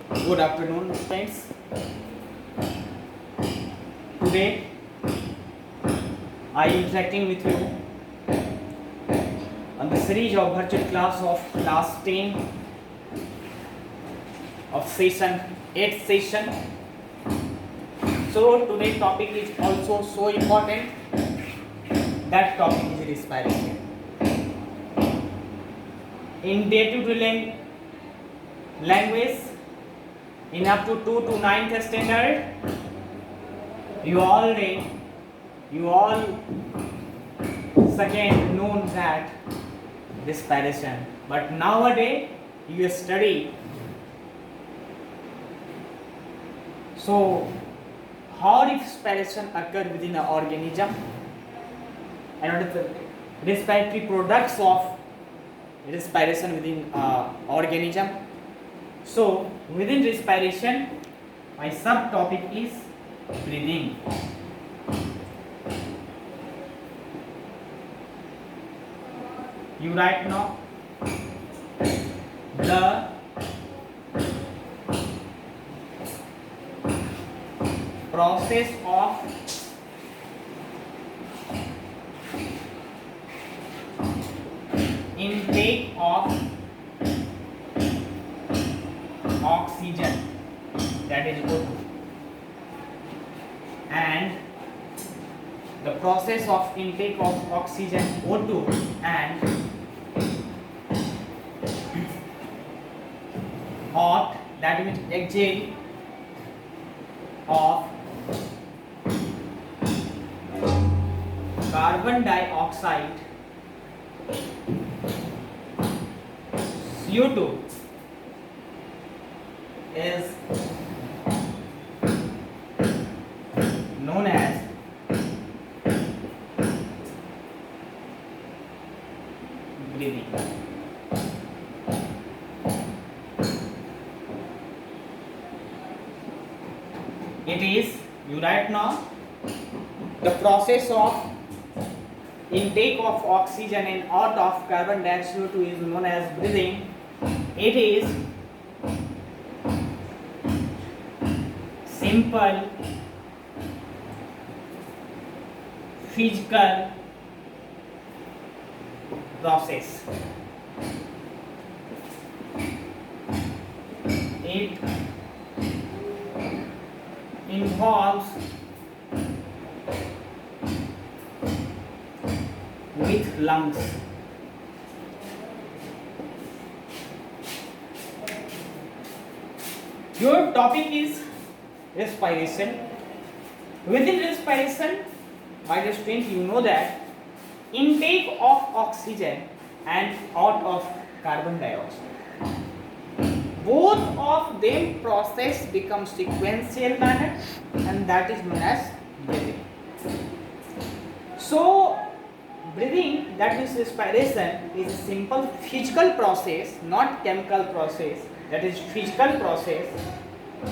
Good afternoon, friends. Today I am interacting with you on the series of virtual class of class 10 of session 8th session. So today's topic is also so important. That topic is respiration. In day-to-day language, in up to 2 to 9th standard, you all second known that respiration, but nowadays you study so how respiration occur within an organism and what is the respiratory products of respiration within organism. So within respiration, my subtopic is breathing. You write now the process of intake of oxygen, that is O2, and the process of intake of oxygen O2 and hot, that means exhale of carbon dioxide CO2 is known as breathing. It is, you write now, the process of intake of oxygen and out of carbon dioxide CO2 is known as breathing. It is simple physical process. It involves with lungs. Your topic is respiration. Within respiration, my dear student, you know that intake of oxygen and out of carbon dioxide, both of them process become sequential manner, and that is known as breathing. So breathing, that means respiration, is a simple physical process, not chemical process. That is physical process,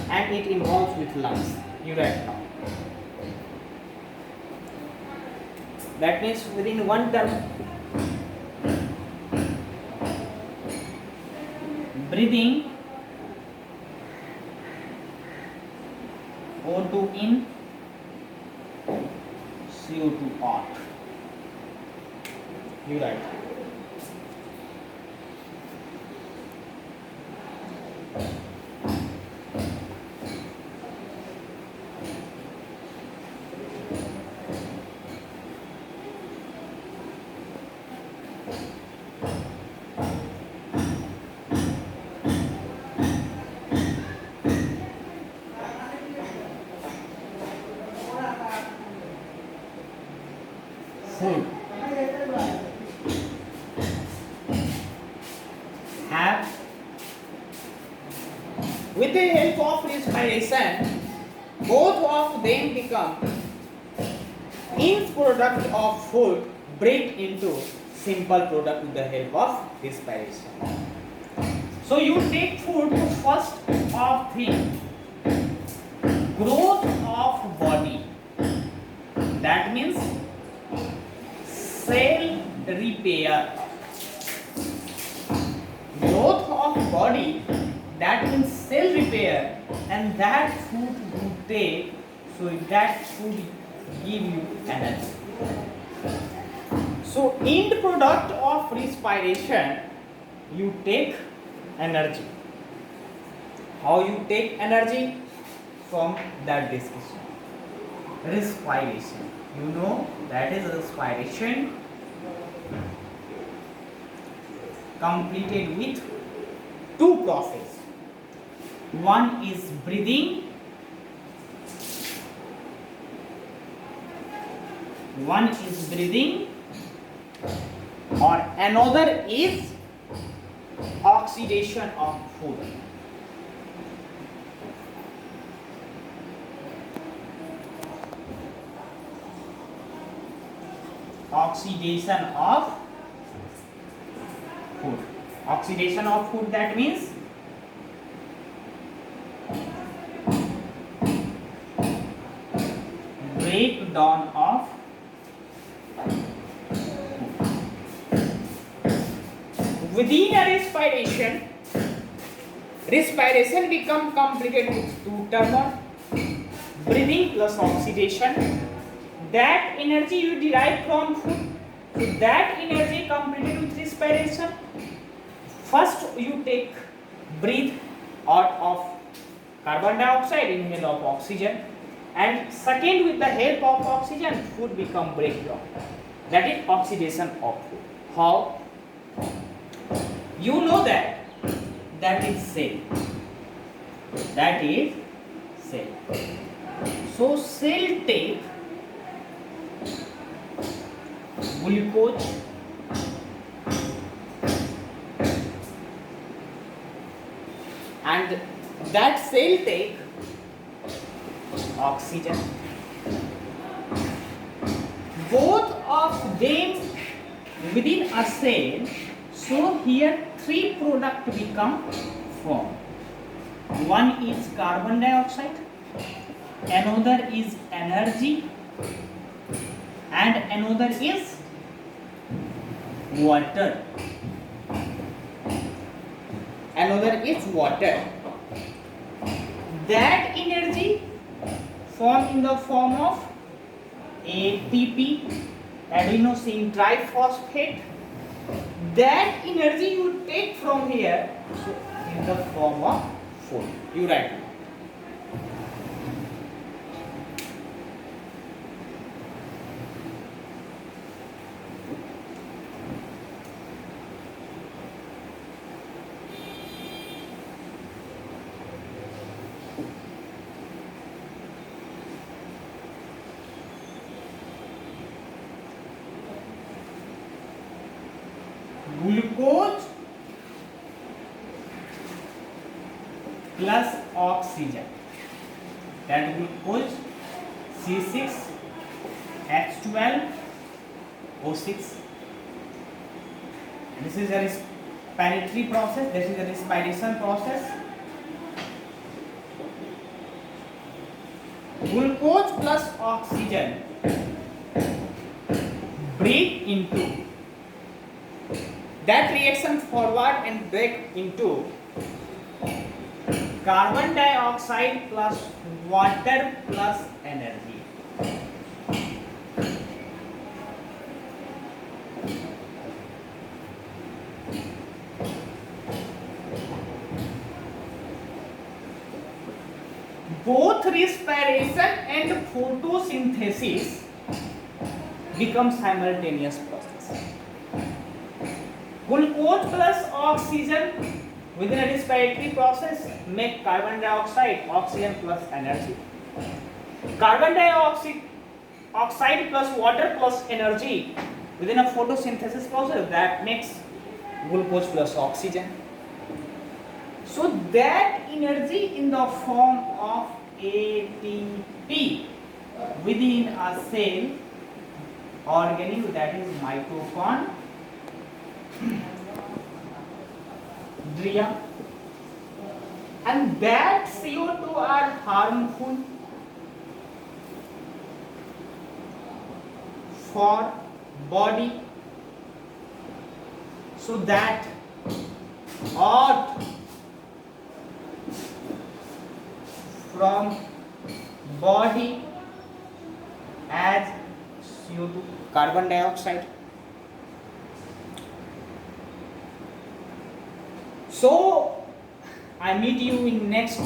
and it involves with lungs. You write now. That means within one term, breathing, O2 in, CO2 out. You write. Food have, with the help of respiration, both of them become end product of food break into simple product with the help of respiration. So you take food, first of thing, growth of body, that means cell repair. Growth of body, that means cell repair, and that food you take, so that food give you energy. So end product of respiration, you take energy. How you take energy? From that discussion. Respiration. You know that is respiration completed with two processes. One is breathing, or another is oxidation of food. Oxidation of food. Oxidation of food, that means breakdown of food. Within a respiration become completed with two terms: breathing plus oxidation. That energy you derive from food, so that energy completed with respiration. First you breathe out of carbon dioxide, inhale of oxygen, and second with the help of oxygen food become breakdown. That is oxidation of food. How? You know that is cell. That is cell. So cell take glucose and that cell take oxygen. Both of them within a cell, so here three products become formed. One is carbon dioxide, another is energy, and another is water. That energy formed in the form of ATP, adenosine triphosphate. That energy you take from here, so in the form of food. You write. Glucose plus oxygen, that glucose C6H12O6. This is a respiratory process, this is a respiration process. Glucose plus oxygen break into that reaction forward and break into carbon dioxide plus water plus energy. Both respiration and photosynthesis become simultaneous process. Glucose plus oxygen within a respiratory process make carbon dioxide, oxygen plus energy. Carbon dioxide plus water plus energy within a photosynthesis process, that makes glucose plus oxygen. So that energy in the form of ATP within a cell organic, that is mitochondria, and that CO2 are harmful for body, so that ought from body as CO2, carbon dioxide. So I meet you in next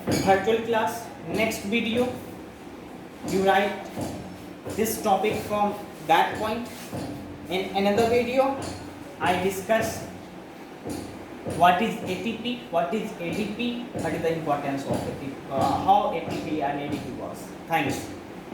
virtual class, next video. You write this topic from that point. In another video, I discuss what is ATP, what is ADP, what is the importance of ATP, how ATP and ADP works. Thanks.